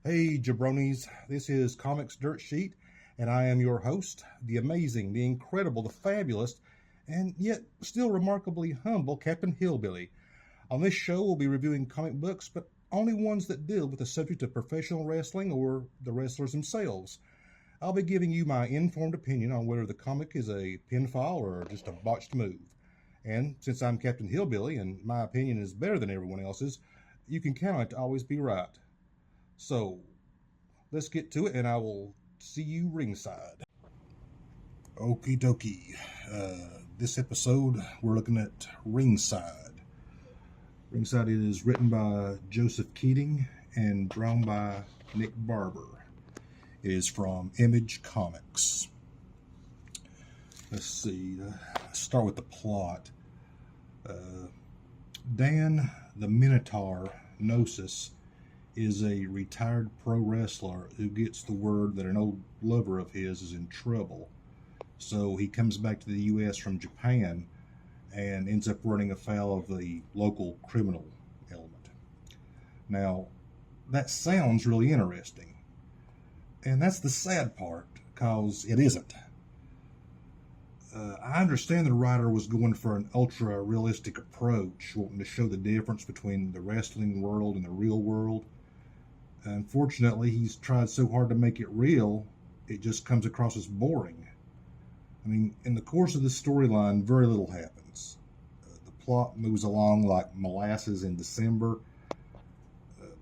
Hey jabronis, this is Comics Dirt Sheet, and I am your host, the amazing, the incredible, the fabulous, and yet still remarkably humble Captain Hillbilly. On this show, we'll be reviewing comic books, but only ones that deal with the subject of professional wrestling or the wrestlers themselves. I'll be giving you my informed opinion on whether the comic is a pinfall or just a botched move. And since I'm Captain Hillbilly and my opinion is better than everyone else's, you can count on it to always be right. So, let's get to it, and I will see you ringside. Okie dokie. This episode, we're looking at Ringside. Ringside is written by Joseph Keating and drawn by Nick Barber. It is from Image Comics. Let's see. Let's start with the plot. Dan the Minotaur Gnosis is a retired pro wrestler who gets the word that an old lover of his is in trouble. So he comes back to the U.S. from Japan and ends up running afoul of the local criminal element. Now, that sounds really interesting. And that's the sad part, because it isn't. I understand the writer was going for an ultra-realistic approach, wanting to show the difference between the wrestling world and the real world. Unfortunately, he's tried so hard to make it real, it just comes across as boring. I mean, in the course of this storyline, very little happens. The plot moves along like molasses in December.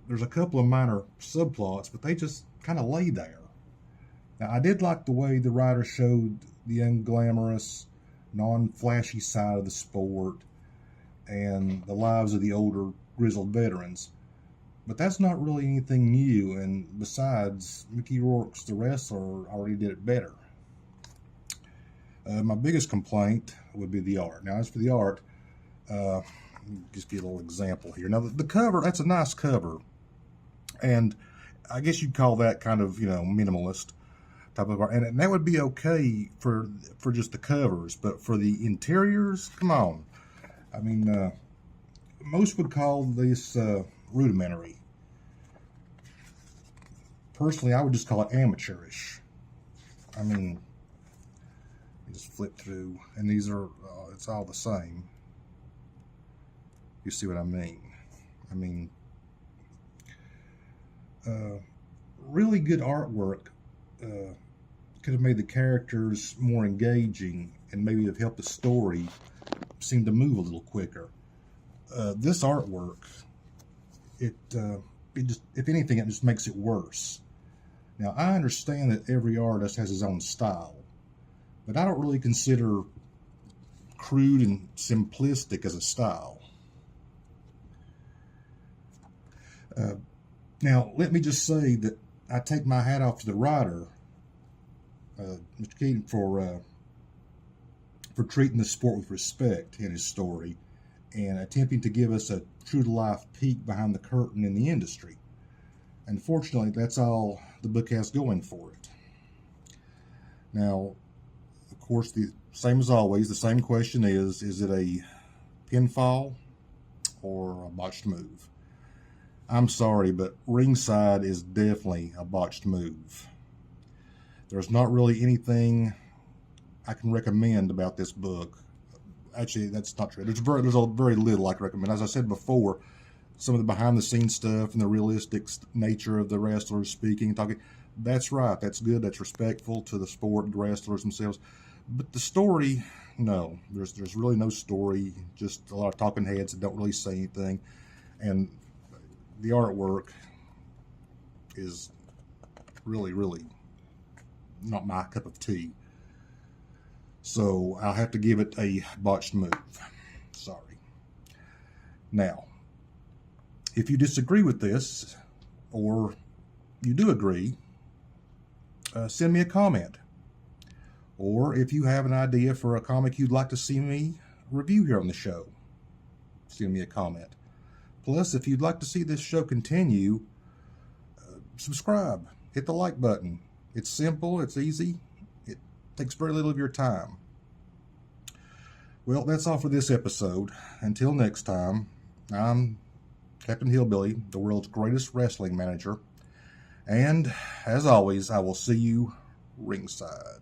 There's a couple of minor subplots, but they just kind of lay there. Now, I did like the way the writer showed the unglamorous, non-flashy side of the sport and the lives of the older, grizzled veterans. But that's not really anything new, and besides, Mickey Rourke's the wrestler already did it better. My biggest complaint would be the art. Now, as for the art, just give a little example here. Now, the cover, that's a nice cover, and I guess you'd call that kind of, minimalist type of art, and that would be okay for just the covers, but for the interiors, come on. I mean, most would call this rudimentary. Personally, I would just call it amateurish. I mean, just flip through, and these are, it's all the same. You see what I mean? I mean, really good artwork could have made the characters more engaging and maybe have helped the story seem to move a little quicker. This artwork, it just, if anything, it just makes it worse. Now, I understand that every artist has his own style, but I don't really consider crude and simplistic as a style. Now, let me just say that I take my hat off to the writer, Mr. Keating, for treating the sport with respect in his story and attempting to give us a true-to-life peek behind the curtain in the industry. Unfortunately, that's all the book has going for it. Now, of course, the same as always, the same question is it a pinfall or a botched move? I'm sorry, but Ringside is definitely a botched move. There's not really anything I can recommend about this book. Actually, that's not true. There's very little I can recommend. As I said before, some of the behind-the-scenes stuff and the realistic nature of the wrestlers speaking and talking, that's right. That's good. That's respectful to the sport and the wrestlers themselves. But the story, no. There's really no story. Just a lot of talking heads that don't really say anything. And the artwork is really, really not my cup of tea. So I'll have to give it a botched move. Sorry. Now, if you disagree with this, or you do agree, send me a comment. Or if you have an idea for a comic you'd like to see me review here on the show, send me a comment. Plus, if you'd like to see this show continue, subscribe. Hit the like button. It's simple. It's easy. It takes very little of your time. Well, that's all for this episode. Until next time, I'm Captain Hillbilly, the world's greatest wrestling manager, And as always, I will see you ringside.